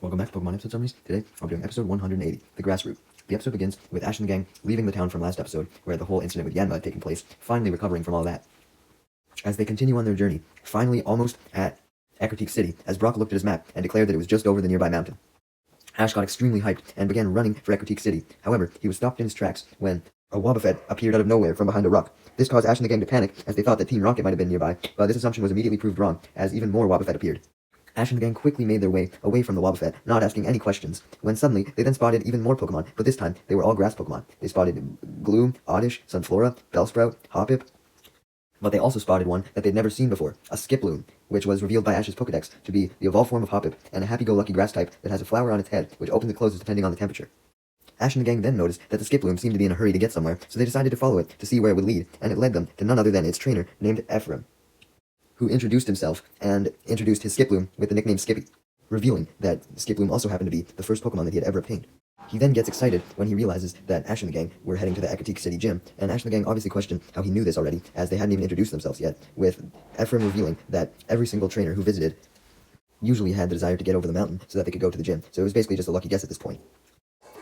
Welcome back to Pokemon Episode Summaries. Today, I'll be doing episode 180, The Grass Route. The episode begins with Ash and the gang leaving the town from last episode, where the whole incident with Yanma had taken place, finally recovering from all that. As they continue on their journey, finally almost at Ecruteak City, as Brock looked at his map and declared that it was just over the nearby mountain. Ash got extremely hyped and began running for Ecruteak City. However, he was stopped in his tracks when a Wobbuffet appeared out of nowhere from behind a rock. This caused Ash and the gang to panic, as they thought that Team Rocket might have been nearby, but this assumption was immediately proved wrong, as even more Wobbuffet appeared. Ash and the gang quickly made their way away from the Wobbuffet, not asking any questions, when suddenly they then spotted even more Pokemon, but this time they were all grass Pokemon. They spotted Gloom, Oddish, Sunflora, Bellsprout, Hoppip, but they also spotted one that they'd never seen before, a Skiploom, which was revealed by Ash's Pokedex to be the evolved form of Hoppip and a happy-go-lucky grass type that has a flower on its head, which opens and closes depending on the temperature. Ash and the gang then noticed that the Skiploom seemed to be in a hurry to get somewhere, so they decided to follow it to see where it would lead, and it led them to none other than its trainer named Ephraim, who introduced himself and introduced his Skiploom with the nickname Skippy, revealing that Skiploom also happened to be the first Pokemon that he had ever obtained. He then gets excited when he realizes that Ash and the gang were heading to the Ecruteak City gym, and Ash and the gang obviously questioned how he knew this already, as they hadn't even introduced themselves yet, with Ephraim revealing that every single trainer who visited usually had the desire to get over the mountain so that they could go to the gym, so it was basically just a lucky guess at this point.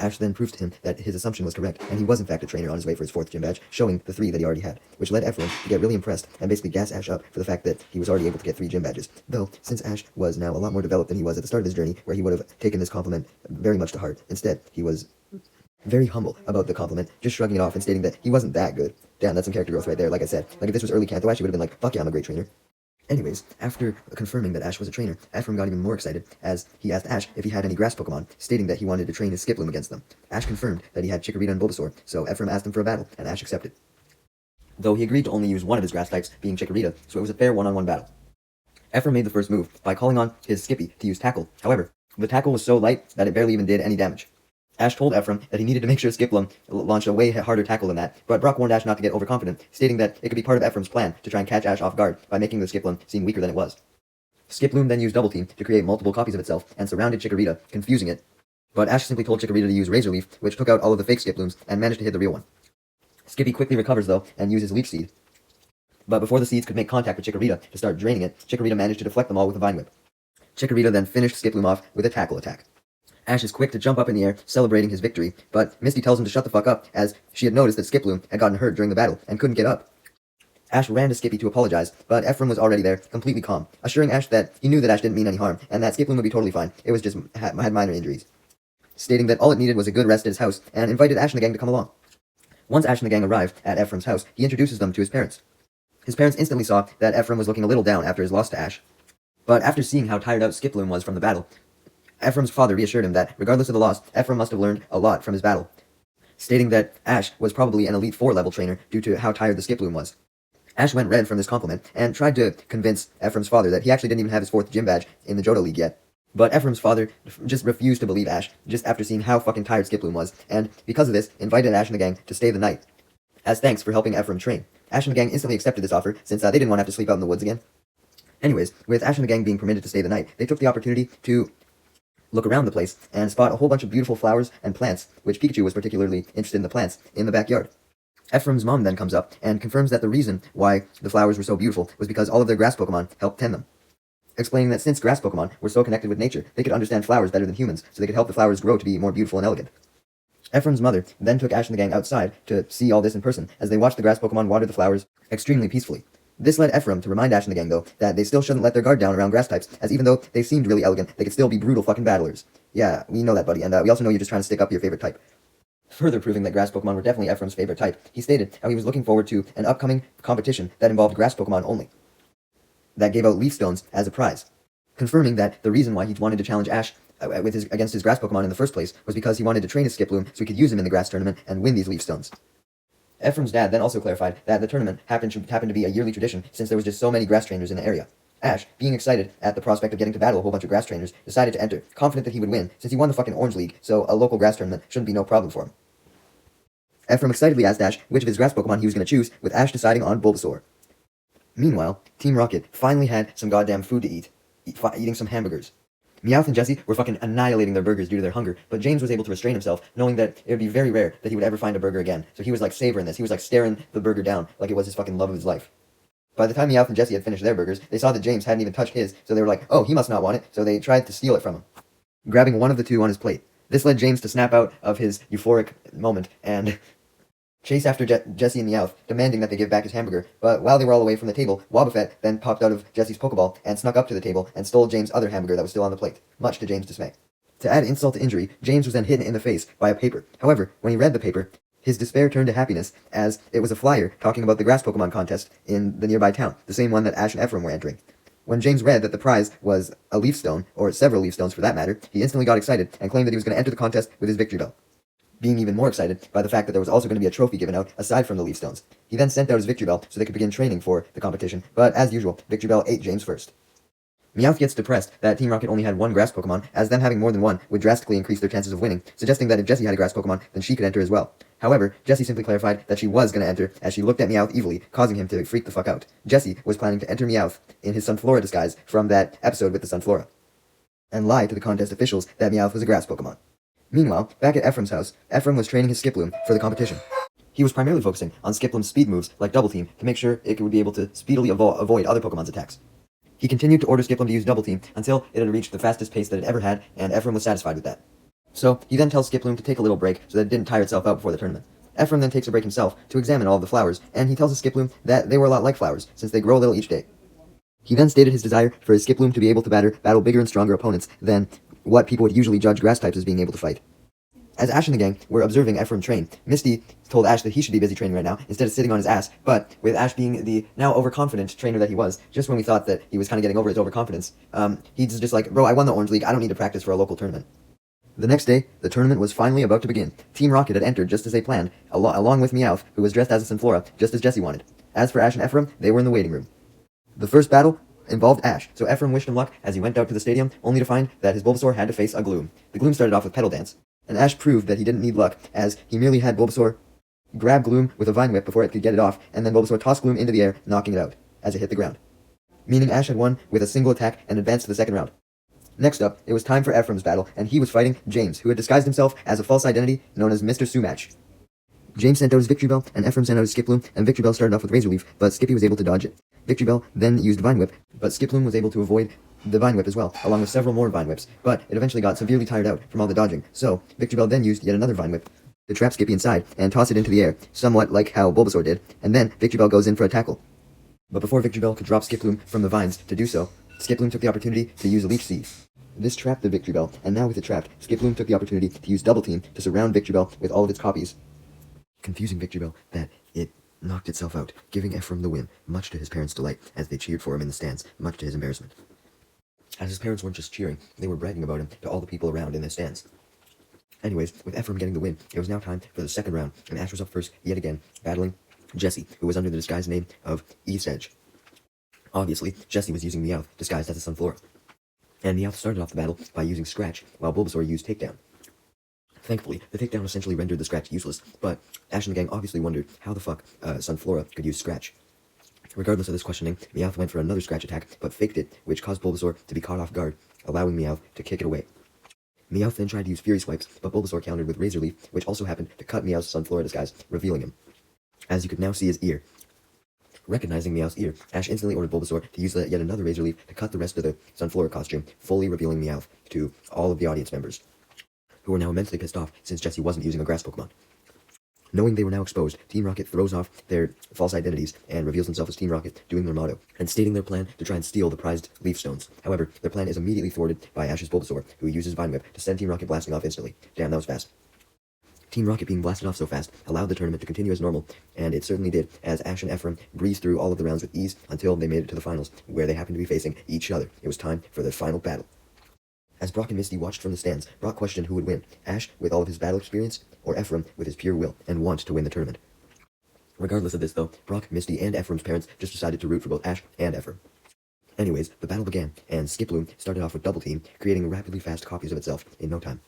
Ash then proves to him that his assumption was correct, and he was in fact a trainer on his way for his 4th gym badge, showing the 3 that he already had, which led Ephraim to get really impressed and basically gas Ash up for the fact that he was already able to get 3 gym badges. Though, since Ash was now a lot more developed than he was at the start of his journey, where he would have taken this compliment very much to heart, instead, he was very humble about the compliment, just shrugging it off and stating that he wasn't that good. Damn, that's some character growth right there, like I said. Like, if this was early Kanto, Ash would have been like, fuck yeah, I'm a great trainer. Anyways, after confirming that Ash was a trainer, Ephraim got even more excited, as he asked Ash if he had any grass Pokemon, stating that he wanted to train his Skiploom against them. Ash confirmed that he had Chikorita and Bulbasaur, so Ephraim asked him for a battle, and Ash accepted. Though he agreed to only use one of his grass types, being Chikorita, so it was a fair one-on-one battle. Ephraim made the first move by calling on his Skippy to use Tackle. However, the Tackle was so light that it barely even did any damage. Ash told Ephraim that he needed to make sure Skiploom launched a way harder tackle than that, but Brock warned Ash not to get overconfident, stating that it could be part of Ephraim's plan to try and catch Ash off guard by making the Skiploom seem weaker than it was. Skiploom then used Double Team to create multiple copies of itself and surrounded Chikorita, confusing it, but Ash simply told Chikorita to use Razor Leaf, which took out all of the fake Skiplooms and managed to hit the real one. Skippy quickly recovers though and uses Leech Seed, but before the seeds could make contact with Chikorita to start draining it, Chikorita managed to deflect them all with a Vine Whip. Chikorita then finished Skiploom off with a Tackle attack. Ash is quick to jump up in the air, celebrating his victory, but Misty tells him to shut the fuck up, as she had noticed that Skiploom had gotten hurt during the battle and couldn't get up. Ash ran to Skippy to apologize, but Ephraim was already there, completely calm, assuring Ash that he knew that Ash didn't mean any harm, and that Skiploom would be totally fine. It was just had minor injuries. Stating that all it needed was a good rest at his house, and invited Ash and the gang to come along. Once Ash and the gang arrived at Ephraim's house, he introduces them to his parents. His parents instantly saw that Ephraim was looking a little down after his loss to Ash, but after seeing how tired out Skiploom was from the battle, Ephraim's father reassured him that, regardless of the loss, Ephraim must have learned a lot from his battle, stating that Ash was probably an Elite 4 level trainer due to how tired the Skiploom was. Ash went red from this compliment and tried to convince Ephraim's father that he actually didn't even have his 4th gym badge in the Johto League yet. But Ephraim's father just refused to believe Ash, just after seeing how fucking tired Skiploom was, and because of this, invited Ash and the gang to stay the night, as thanks for helping Ephraim train. Ash and the gang instantly accepted this offer, since they didn't want to have to sleep out in the woods again. Anyways, with Ash and the gang being permitted to stay the night, they took the opportunity to look around the place and spot a whole bunch of beautiful flowers and plants, which Pikachu was particularly interested in the plants, in the backyard. Ephraim's mom then comes up and confirms that the reason why the flowers were so beautiful was because all of their grass Pokemon helped tend them, explaining that since grass Pokemon were so connected with nature, they could understand flowers better than humans, so they could help the flowers grow to be more beautiful and elegant. Ephraim's mother then took Ash and the gang outside to see all this in person, as they watched the grass Pokemon water the flowers extremely peacefully. This led Ephraim to remind Ash and the gang, though, that they still shouldn't let their guard down around grass types, as even though they seemed really elegant, they could still be brutal fucking battlers. Yeah, we know that, buddy, and we also know you're just trying to stick up your favorite type. Further proving that grass Pokemon were definitely Ephraim's favorite type, he stated how he was looking forward to an upcoming competition that involved grass Pokemon only, that gave out Leaf Stones as a prize, confirming that the reason why he wanted to challenge Ash against his grass Pokemon in the first place was because he wanted to train his Skiploom so he could use him in the grass tournament and win these Leaf Stones. Ephraim's dad then also clarified that the tournament happened to be a yearly tradition since there was just so many grass trainers in the area. Ash, being excited at the prospect of getting to battle a whole bunch of grass trainers, decided to enter, confident that he would win, since he won the fucking Orange League, so a local grass tournament shouldn't be no problem for him. Ephraim excitedly asked Ash which of his grass Pokemon he was going to choose, with Ash deciding on Bulbasaur. Meanwhile, Team Rocket finally had some goddamn food to eat, eating some hamburgers. Meowth and Jessie were fucking annihilating their burgers due to their hunger, but James was able to restrain himself, knowing that it would be very rare that he would ever find a burger again. So he was like savoring this. He was like staring the burger down like it was his fucking love of his life. By the time Meowth and Jessie had finished their burgers, they saw that James hadn't even touched his, so they were like, oh, he must not want it, so they tried to steal it from him. grabbing one of the two on his plate. This led James to snap out of his euphoric moment and chase after Jesse and Meowth, demanding that they give back his hamburger. But while they were all away from the table, Wobbuffet then popped out of Jesse's Pokeball and snuck up to the table and stole James' other hamburger that was still on the plate, much to James' dismay. To add insult to injury, James was then hit in the face by a paper. However, when he read the paper, his despair turned to happiness, as it was a flyer talking about the grass Pokemon contest in the nearby town, the same one that Ash and Ephraim were entering. When James read that the prize was a leaf stone, or several leaf stones for that matter, he instantly got excited and claimed that he was going to enter the contest with his victory bell, being even more excited by the fact that there was also going to be a trophy given out aside from the leaf stones. He then sent out his victory bell so they could begin training for the competition, but as usual, victory bell ate James first. Meowth gets depressed that Team Rocket only had one grass Pokemon, as them having more than one would drastically increase their chances of winning, suggesting that if Jessie had a grass Pokemon, then she could enter as well. However, Jessie simply clarified that she was going to enter, as she looked at Meowth evilly, causing him to freak the fuck out. Jessie was planning to enter Meowth in his Sunflora disguise from that episode with the Sunflora, and lie to the contest officials that Meowth was a grass Pokemon. Meanwhile, back at Ephraim's house, Ephraim was training his Skiploom for the competition. He was primarily focusing on Skiploom's speed moves, like Double Team, to make sure it would be able to speedily avoid other Pokemon's attacks. He continued to order Skiploom to use Double Team until it had reached the fastest pace that it ever had, and Ephraim was satisfied with that. So, he then tells Skiploom to take a little break so that it didn't tire itself out before the tournament. Ephraim then takes a break himself to examine all of the flowers, and he tells his Skiploom that they were a lot like flowers, since they grow a little each day. He then stated his desire for his Skiploom to be able to battle bigger and stronger opponents than what people would usually judge grass types as being able to fight. As Ash and the gang were observing Ephraim train, Misty told Ash that he should be busy training right now, instead of sitting on his ass, but with Ash being the now overconfident trainer that he was, just when we thought that he was kind of getting over his overconfidence, he's just like, bro, I won the Orange League, I don't need to practice for a local tournament. The next day, the tournament was finally about to begin. Team Rocket had entered just as they planned, along with Meowth, who was dressed as a Sunflora, just as Jessie wanted. As for Ash and Ephraim, they were in the waiting room. The first battle involved Ash, so Ephraim wished him luck as he went out to the stadium, only to find that his Bulbasaur had to face a Gloom. The Gloom started off with Petal Dance, and Ash proved that he didn't need luck, as he merely had Bulbasaur grab Gloom with a Vine Whip before it could get it off, and then Bulbasaur tossed Gloom into the air, knocking it out, as it hit the ground. Meaning Ash had won with a single attack and advanced to the second round. Next up, it was time for Ephraim's battle, and he was fighting James, who had disguised himself as a false identity known as Mr. Sumatch. James sent out his Victory Bell, and Ephraim sent out his Skiploom, and Victory Bell started off with Razor Leaf, but Skippy was able to dodge it. Victory Bell then used Vine Whip, but Skiploom was able to avoid the Vine Whip as well, along with several more Vine Whips, but it eventually got severely tired out from all the dodging, so Victory Bell then used yet another Vine Whip to trap Skippy inside and toss it into the air, somewhat like how Bulbasaur did, and then Victory Bell goes in for a tackle. But before Victory Bell could drop Skiploom from the vines to do so, Skiploom took the opportunity to use a Leech Seed. This trapped the Victory Bell, and now with it trapped, Skiploom took the opportunity to use Double Team to surround Victory Bell with all of its copies, confusing Victory Bell that it knocked itself out, giving Ephraim the win, much to his parents' delight, as they cheered for him in the stands, much to his embarrassment. As his parents weren't just cheering, they were bragging about him to all the people around in the stands. Anyways, with Ephraim getting the win, it was now time for the second round, and Ash was up first yet again, battling Jessie, who was under the disguised name of East Edge. Obviously, Jessie was using Meowth, disguised as a Sunflora. And Meowth started off the battle by using Scratch, while Bulbasaur used Takedown. Thankfully, the Takedown essentially rendered the Scratch useless, but Ash and the gang obviously wondered how the fuck Sunflora could use Scratch. Regardless of this questioning, Meowth went for another Scratch attack, but faked it, which caused Bulbasaur to be caught off guard, allowing Meowth to kick it away. Meowth then tried to use Fury Swipes, but Bulbasaur countered with Razor Leaf, which also happened to cut Meowth's Sunflora disguise, revealing him. As you could now see his ear. Recognizing Meowth's ear, Ash instantly ordered Bulbasaur to use yet another Razor Leaf to cut the rest of the Sunflora costume, fully revealing Meowth to all of the audience members, who were now immensely pissed off since Jessie wasn't using a grass Pokemon. Knowing they were now exposed, Team Rocket throws off their false identities and reveals themselves as Team Rocket, doing their motto, and stating their plan to try and steal the prized Leaf Stones. However, their plan is immediately thwarted by Ash's Bulbasaur, who uses Vine Whip to send Team Rocket blasting off instantly. Damn, that was fast. Team Rocket being blasted off so fast allowed the tournament to continue as normal, and it certainly did, as Ash and Ephraim breezed through all of the rounds with ease until they made it to the finals, where they happened to be facing each other. It was time for the final battle. As Brock and Misty watched from the stands, Brock questioned who would win, Ash with all of his battle experience, or Ephraim with his pure will and want to win the tournament. Regardless of this though, Brock, Misty, and Ephraim's parents just decided to root for both Ash and Ephraim. Anyways, the battle began, and Skiploom started off with Double Team, creating rapidly fast copies of itself in no time.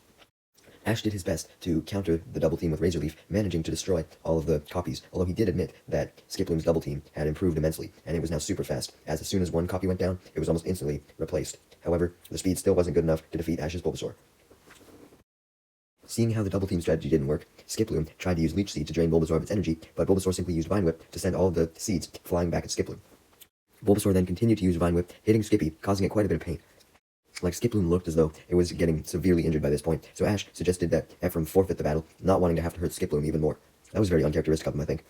Ash did his best to counter the Double Team with Razor Leaf, managing to destroy all of the copies, although he did admit that Skiploom's Double Team had improved immensely, and it was now super fast, as soon as one copy went down, it was almost instantly replaced. However, the speed still wasn't good enough to defeat Ash's Bulbasaur. Seeing how the Double Team strategy didn't work, Skiploom tried to use Leech Seed to drain Bulbasaur of its energy, but Bulbasaur simply used Vine Whip to send all of the seeds flying back at Skiploom. Bulbasaur then continued to use Vine Whip, hitting Skippy, causing it quite a bit of pain. Like Skiploom looked as though it was getting severely injured by this point, so Ash suggested that Ephraim forfeit the battle, not wanting to have to hurt Skiploom even more. That was very uncharacteristic of him, I think.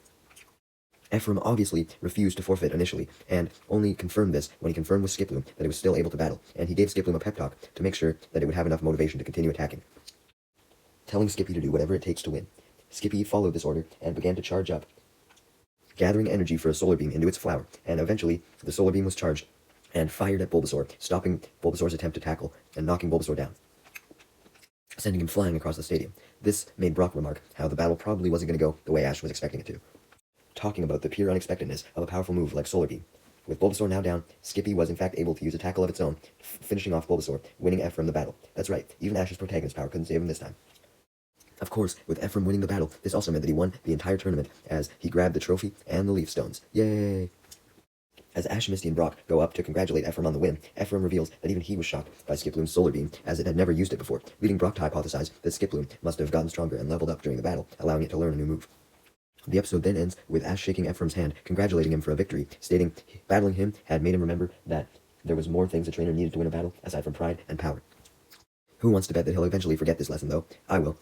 Ephraim obviously refused to forfeit initially, and only confirmed this when he confirmed with Skiploom that it was still able to battle, and he gave Skiploom a pep talk to make sure that it would have enough motivation to continue attacking, telling Skippy to do whatever it takes to win. Skippy followed this order and began to charge up, gathering energy for a solar beam into its flower, and eventually the solar beam was charged and fired at Bulbasaur, stopping Bulbasaur's attempt to tackle and knocking Bulbasaur down, sending him flying across the stadium. This made Brock remark how the battle probably wasn't going to go the way Ash was expecting it to, talking about the pure unexpectedness of a powerful move like Solar Beam. With Bulbasaur now down, Skippy was in fact able to use a tackle of its own, finishing off Bulbasaur, winning Ephraim the battle. That's right, even Ash's protagonist power couldn't save him this time. Of course, with Ephraim winning the battle, this also meant that he won the entire tournament, as he grabbed the trophy and the Leaf Stones. Yay! As Ash, Misty, and Brock go up to congratulate Ephraim on the win, Ephraim reveals that even he was shocked by Skiploom's Solar Beam, as it had never used it before, leading Brock to hypothesize that Skiploom must have gotten stronger and leveled up during the battle, allowing it to learn a new move. The episode then ends with Ash shaking Ephraim's hand, congratulating him for a victory, stating battling him had made him remember that there was more things a trainer needed to win a battle, aside from pride and power. Who wants to bet that he'll eventually forget this lesson, though? I will.